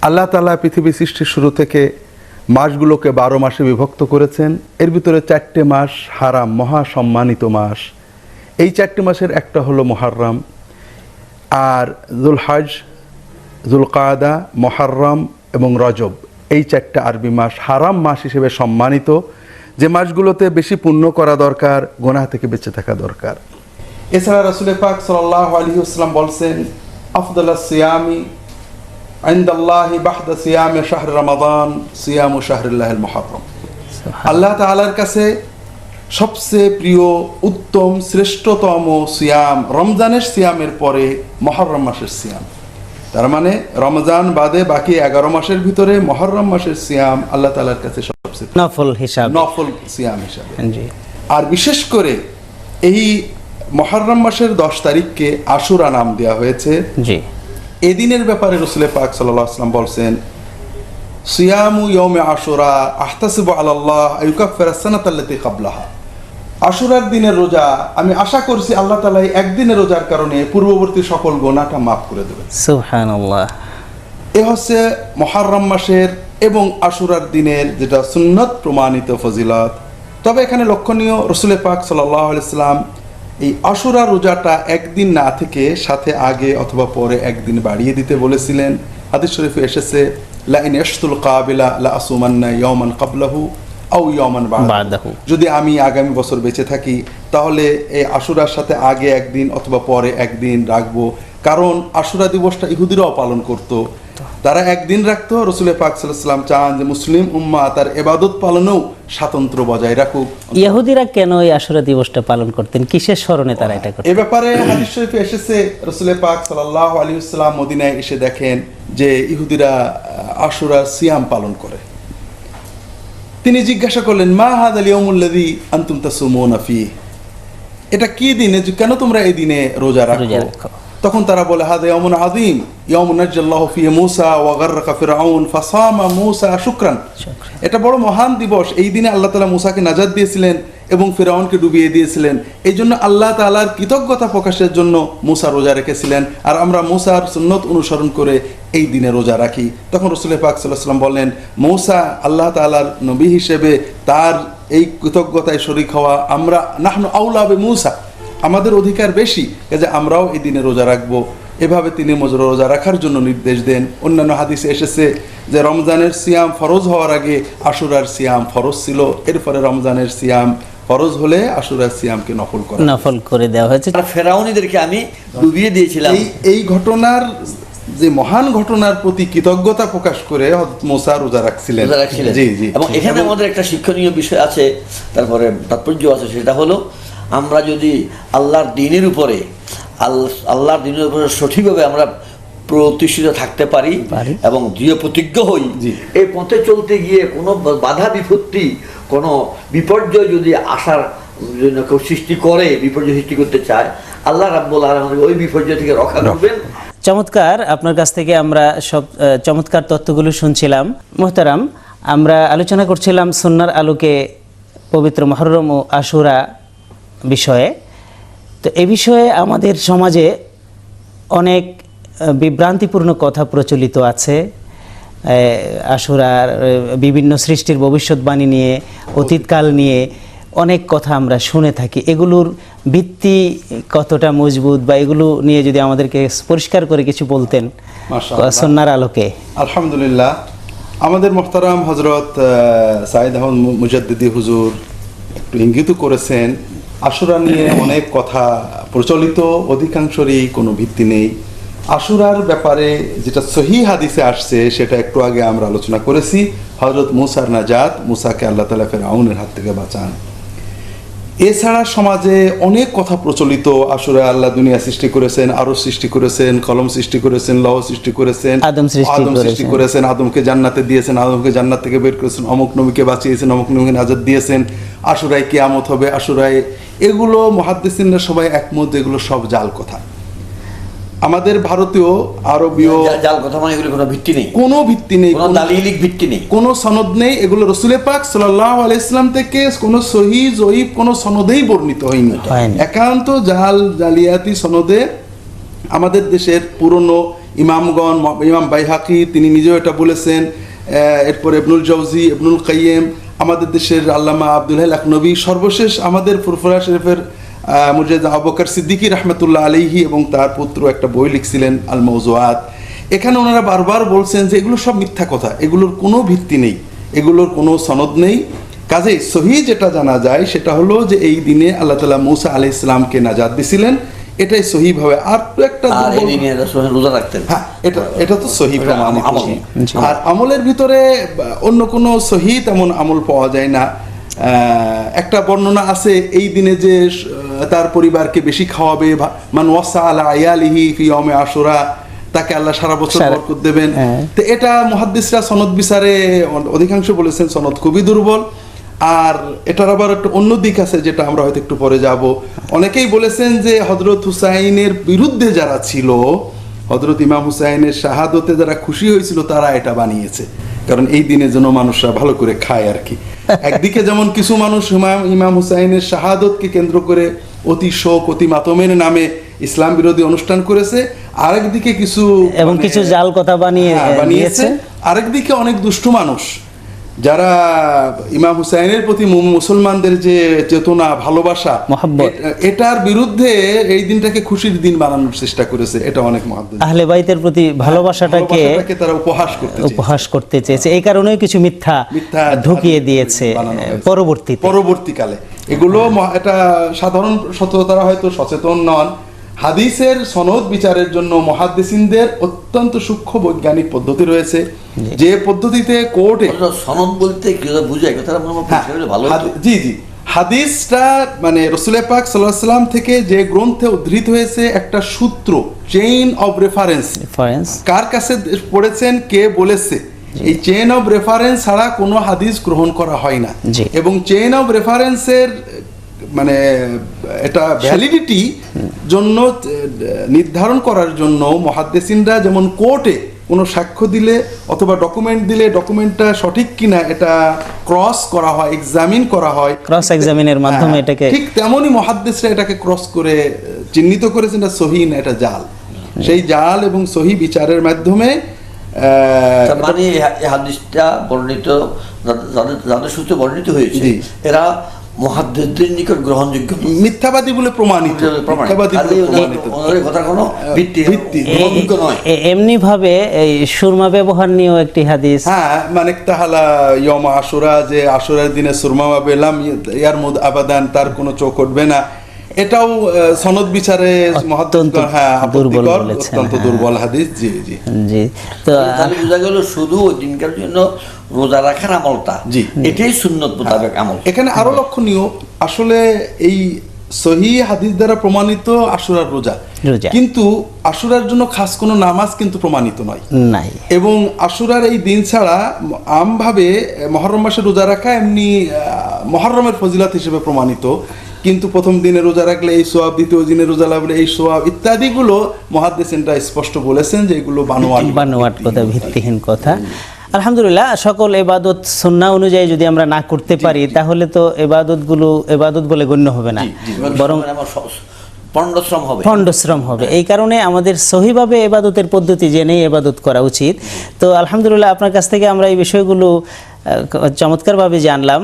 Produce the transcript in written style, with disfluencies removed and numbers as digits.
আল্লাহ তাআলা পৃথিবী সৃষ্টির শুরু থেকে মাসগুলোকে 12 মাসে বিভক্ত করেছেন। এর ভিতরে 4টে মাস হারাম, মহা সম্মানিত মাস। এই 4টে মাসের একটা হলো মুহররম, আর যুলহজ, যুলকাদা, মুহররম এবং রজব, এই 4টে আরবি মাস হারাম মাস হিসেবে সম্মানিত, যে মাসগুলোতে বেশি পুণ্য করা দরকার, গুনাহ থেকে বেঁচে থাকা দরকার। এছাড়া রাসূল পাক সাল্লাল্লাহু আলাইহি ওয়াসাল্লাম বলছেন, আফদালাস সিয়ামি ইনদাল্লাহি বাহদা সিয়ামি শাহর রমাদান সিয়ামু শাহরিল্লাহিল মুহররম। আল্লাহ তাআলার কাছে সবচেয়ে প্রিয়, উত্তম, শ্রেষ্ঠতম সিয়াম রমজানের সিয়ামের পরে মুহররম মাসের সিয়াম। তার মানে রমজান বাদে বাকি 11 মাসের ভিতরে মুহররম মাসের সিয়াম আল্লাহ তাআলার কাছে সবচেয়ে নফল হিসাবে, নফল সিয়াম হিসাবে। জি। আর বিশেষ করে এই মুহররম মাসের 10 তারিখকে আশুরা নাম দেওয়া হয়েছে। জি। এই দিনের ব্যাপারে রাসূল পাক সাল্লাল্লাহু আলাইহি ওয়াসাল্লাম বলছেন, সিয়ামু ইয়াউমে আশুরা আহতাসিবু আলাল্লাহ আইয়ুকাফিরা সানাতাল্লাতী ক্বাবলাহা। আশুরার দিনের রোজা আমি আশা করছি আল্লাহ তাআলা একদিনের রোজার কারণে পূর্ববর্তী সকল গুনাহটা মাফ করে দেবেন। সুবহানাল্লাহ। এ হচ্ছে মুহররম মাসের এবং আশুরার দিনের যেটা সুন্নত প্রমাণিত ফজিলত। তবে এখানে লক্ষণীয়, রাসূল পাক সাল্লাল্লাহু আলাইহি ওয়াসাল্লাম এই আশুরা রোজাটা একদিন না থেকে সাথে আগে অথবা পরে একদিন বাড়িয়ে দিতে বলেছিলেন। হাদিস শরীফে এসেছে, লা ইন আশতুল কাবিলা লা আসুমান্না ইয়াওমান ক্বাবলাহু আও ইয়াওমান বা'দাহু। যদি আমি আগামী বছর বেঁচে থাকি তাহলে এই আশুরার সাথে আগে একদিন অথবা পরে একদিন রাখবো। কারণ আশুরা দিবসটা ইহুদিরাও পালন করত, তারা একদিন রাখতো। রাসূল পাক সাল্লাল্লাহু আলাইহি ওয়াসাল্লাম চান যে মুসলিম উম্মাহ তার ইবাদত পালনেও স্বাতন্ত্র্য বজায় রাখুক। ইহুদিরা কেন এই আশুরা দিবসটা পালন করতেন? কিসের স্মরণে তারা এটা করতেন? এ ব্যাপারে হাদিস শরীফে এসেছে, রাসূল পাক সাল্লাল্লাহু আলাইহি ওয়াসাল্লাম মদিনায় এসে দেখেন যে ইহুদিরা আশুরা সিয়াম পালন করে। তিনি জিজ্ঞাসা করলেন, মা হাযাল ইয়াউমুল্লাযী আনতুম তাসুমুনা ফীহি, এটা কি দিন, কেন তোমরা এই দিনে রোজা রাখো? তখন তারা বলে, হাদা ইয়াউমুন আযীম ইয়াউমুন নাজ্জাল্লাহু ফীহি মূসা ওয়া গাররাকা ফিরআউন ফাসামা মূসা শুকরান। এটা বড় মহান দিবস, এই দিনে আল্লাহ তাআলা মূসাকে নাজাত দিয়েছিলেন এবং ফিরআউনকে ডুবিয়ে দিয়েছিলেন। এই জন্য আল্লাহ তাআলার কৃতজ্ঞতা প্রকাশের জন্য মূসা রোজা রেখেছিলেন, আর আমরা মূসার সুন্নত অনুসরণ করে এই দিনে রোজা রাখি। তখন রাসূল পাক সাল্লাল্লাহু আলাইহি ওয়াসাল্লাম বললেন, মূসা আল্লাহ তাআলার নবী হিসেবে তার এই কৃতজ্ঞতায় শরীক হওয়া, আমরা নাহনু আউলা বিমূসা, আমাদের অধিকার বেশি, যে আমরাও এই দিনে রোজা রাখবো। এভাবে তিনি রোজা রাখার জন্য নির্দেশ দেন। অন্যান্য হাদিসে এসেছে যে রমজানের সিয়াম ফরজ হওয়ার আগে আশুরার সিয়াম ফরজ ছিল, এরপরে রমজানের সিয়াম ফরজ হলে আশুরার সিয়ামকে নফল করে দেওয়া হয়েছে। ফেরাউনিদেরকে আমি ডুবিয়ে দিয়েছিলাম। এই ঘটনার, যে মহান ঘটনার প্রতি কৃতজ্ঞতা প্রকাশ করে মূসা রোজা রাখছিলেন। জি জি। এবং এখানে আমাদের একটা শিক্ষণীয় বিষয় আছে, তারপরে তাৎপর্য আছে, সেটা হলো আমরা যদি আল্লাহর দিনের উপরে সঠিকভাবে আমরা প্রতিষ্ঠিত থাকতে পারি এবং দৃঢ় প্রতিজ্ঞ হই, এই পথে চলতে গিয়ে কোনো বাধা বিপত্তি, কোনো বিপর্যয় যদি আসার জন্য কেউ সৃষ্টি করে, বিপর্যয় সৃষ্টি করতে চায়, আল্লাহ রাব্বুল আলামিন ওই বিপর্যয় থেকে রক্ষা করবেন। চমৎকার, আপনার কাছ থেকে আমরা সব চমৎকার তথ্যগুলো শুনছিলাম। মুহতারাম, আমরা আলোচনা করছিলাম সুন্নাহর আলোকে পবিত্র মুহররম ও আশুরা বিষয়ে। তো এ বিষয়ে আমাদের সমাজে অনেক বিভ্রান্তিপূর্ণ কথা প্রচলিত আছে। আশুরার বিভিন্ন সৃষ্টির ভবিষ্যৎবাণী নিয়ে, অতীতকাল নিয়ে অনেক কথা আমরা শুনে থাকি। এগুলোর ভিত্তি কতটা মজবুত, বা এগুলো নিয়ে যদি আমাদেরকে পরিষ্কার করে কিছু বলতেন সুন্নাহর আলোকে। আলহামদুলিল্লাহ, আমাদের মুহতারাম হযরত সাইয়েদ আহমদ মুজাদ্দিদি হুজুর একটু ইঙ্গিত করেছেন, আশুরা নিয়ে অনেক কথা প্রচলিত, অধিকাংশরই কোনো ভিত্তি নেই। আশুরার ব্যাপারে যেটা সহিহ হাদিসে আসছে সেটা একটু আগে আমরা আলোচনা করেছি। হযরত মূসার নাজাত, মূসাকে আল্লাহ তাআলা ফিরআউনের হাত থেকে বাঁচান। এছাড়া সমাজে অনেক কথা প্রচলিত, আশুরা আল্লাহ দুনিয়া সৃষ্টি করেছেন, আরো সৃষ্টি করেছেন, কলম সৃষ্টি করেছেন, লৌহ সৃষ্টি করেছেন, আদম সৃষ্টি করেছেন, আদমকে জান্নাতে দিয়েছেন, আদমকে জান্নাত থেকে বের করেছেন, অমুক নবীকে বাঁচিয়েছেন, অমুক নবীকে নাজাত দিয়েছেন, আশুরায় কিয়ামত হবে, আশুরায়, এগুলো মুহাদ্দিসিনরা সবাই একমত, এগুলো সব জাল কথা। আমাদের ভারতীয় আরবীয় জাল কথা, মানে এগুলো কোনো ভিত্তি নেই, কোনো ভিত্তি নেই, কোনো দালিলিক ভিত্তি নেই, কোনো সনদ নেই। এগুলো রাসূল পাক সাল্লাল্লাহু আলাইহি ওয়াসাল্লাম থেকে কোনো সহিহ জয়ীফ কোনো সনদেই বর্ণিত হয়নি। একান্ত জালিয়াতি সনদে আমাদের দেশের পুরনো ইমামগণ, ইমাম বাইহাকি তিনি নিজেও এটা বলেছেন, এরপর ইবনুল জাওজি, ইবনুল কাইয়িম, আমাদের দেশের আল্লামা আব্দুল হাই লাখনবী, সর্বশেষ আমাদের ফুরফুরা শরীফের মুজাহিদ আবু বকর সিদ্দিকী রাহমাতুল্লাহ আলাইহি এবং তার পুত্র একটা বই লিখছিলেন আল মাওজুআত। এখানে ওনারা বারবার বলছেন যে এগুলো সব মিথ্যা কথা, এগুলোর কোনো ভিত্তি নেই, এগুলোর কোনো সনদ নেই। কাজেই সহি যেটা জানা যায় সেটা হলো যে এই দিনে আল্লাহ তাআলা মূসা আলাইহিস সালামকে নাজাত দিছিলেন, এটাই সহি ভাবে। আর তো একটা আর এই দিনে রাসূল রোজা রাখতেন, হ্যাঁ, এটা তো সহি প্রমাণিত। আমল। আর আমলের ভিতরে অন্য কোনো সহি তেমন আমল পাওয়া যায় না। একটা বর্ণনা আছে এই দিনে যে তার পরিবারকে বেশি খাওয়াবে, মান ওয়াসা আলা আয়ালিহি ফি ইয়াউমে আশুরা, তাকে আল্লাহ সারা বছর বরকত দেবেন। তো এটা মুহাদ্দিসরা সনদ বিচারে অধিকাংশ বলেছেন সনদ খুবই দুর্বল। আর এটার আবার একটা অন্য দিক আছে যেটা আমরা হয়তো একটু পরে যাব। অনেকেই বলেছেন যে হযরত হুসাইনের বিরুদ্ধে যারা ছিল, হযরত ইমাম হুসাইনের শাহাদতে যারা খুশি হয়েছিল তারা এটা বানিয়েছে, কারণ এই দিনে যেন মানুষরা ভালো করে খায় আর কি। একদিকে যেমন কিছু মানুষ ইমাম হুসাইনের শাহাদতকে কেন্দ্র করে অতি শোক, অতি মাতমের নামে ইসলাম বিরোধী অনুষ্ঠান করেছে, আরেকদিকে কিছু এবং কিছু জাল কথা বানিয়েছে। আরেকদিকে অনেক দুষ্টু মানুষ যারা ইমাম হুসাইনের প্রতি মুসলমানদের যে চেতনা, ভালোবাসা, মহব্বত, এটার বিরুদ্ধে এই দিনটাকে খুশির দিন বানানোর চেষ্টা করেছে। এটা অনেক মুহাদ্দিস আহলে বাইতের প্রতি ভালোবাসাটাকে তারা উপহাস করতে চেয়েছে, এই কারণেও কিছু মিথ্যা ঢুকিয়ে দিয়েছে পরবর্তীকালে। এগুলো এটা সাধারণ সচেতনরা হয়তো সচেতন নন। হাদিসের সনদ বিচারের জন্য মুহাদ্দিসিনদের অত্যন্ত সূক্ষ্ম বৈজ্ঞানিক পদ্ধতি রয়েছে, যে পদ্ধতিতে কোর্টে সনদ বলতে কি বুঝায় কথাটা ভালো। জি জি, হাদিসটা মানে রাসূল পাক সাল্লাল্লাহু আলাইহি ওয়াসাল্লাম থেকে যে গ্রন্থে উদ্ধৃত হয়েছে একটা সূত্র, চেইন অফ রেফারেন্স, কার কাছে পড়েছেন, কে বলেছে, এই চেইন অফ রেফারেন্স ছাড়া কোনো হাদিস গ্রহণ করা হয় না। এবং চেইন অফ রেফারেন্সের মানে এটা ভ্যালিডিটি জন্য নির্ধারণ করার জন্য মুহাদ্দিসিনরা যেমন কোর্টে কোনো সাক্ষ্য দিলে অথবা ডকুমেন্ট দিলে ডকুমেন্টটা সঠিক কিনা এটা ক্রস করা হয়, এক্সামিন করা হয়, ক্রস এক্সামিনের মাধ্যমে এটাকে, ঠিক তেমনই মুহাদ্দিসরা এটাকে ক্রস করে চিহ্নিত করেছেন এটা সহিহ না এটা জাল। সেই জাল এবং সহিহ বিচারের মাধ্যমে মানে এই হাদিসটা বর্ণিত যাদের সূত্রে বর্ণিত হয়েছে এরা মুহাদ্দিসদের নিকট গ্রহণযোগ্য, মিথ্যাবাদী বলে প্রমাণিত, এমনি ভাবে এই সুরমা ব্যবহার নিয়েও একটি হাদিস, হ্যাঁ, মানে তাহালা ইয়ম আশুরা, যে আশুরার দিনে সুরমা পেলাম ইয়ার মুদ আবাদান, তার কোনো চোখ উঠবে না, এটাও সনদ বিচারে অত্যন্ত দুর্বল হাদিস। জি জি জি, তো বোঝা গেল শুধু ওই দিনকার জন্য রোজা রাখার আমলটা, জি, এটাই সুন্নত মোতাবেক আমল। এখানে আরো লক্ষণীয়, আসলে এই সহিহ হাদিস দ্বারা প্রমাণিত আশুরার রোজা, কিন্তু আশুরার জন্য খাস কোনো নামাজ কিন্তু প্রমাণিত নয় নাই। এবং আশুরার এই দিন ছাড়া আমভাবে মুহররম মাসে রোজা রাখা এমনি মুহররমের ফজিলত হিসেবে প্রমাণিত, কিন্তু প্রথম দিনে রোজা রাখলে এই সোয়াব, দ্বিতীয় দিনে রোজা রাখলে এই সোয়াব ইত্যাদিগুলো মুহাদ্দিসিনরা স্পষ্ট বলেছেন যে এগুলো বানোয়াট কথা, ভিত্তিহীন কথা। আলহামদুলিল্লাহ, সকল ইবাদত সুন্নাহ অনুযায়ী যদি আমরা না করতে পারি তাহলে তো ইবাদতগুলো ইবাদত বলে গণ্য হবে না, বরং পণ্ডশ্রম হবে। এই কারণে আমাদের সহিভাবে ইবাদতের পদ্ধতি জেনে ইবাদত করা উচিত। তো আলহামদুলিল্লাহ, আপনার কাছ থেকে আমরা এই বিষয়গুলো চমৎকারভাবে জানলাম।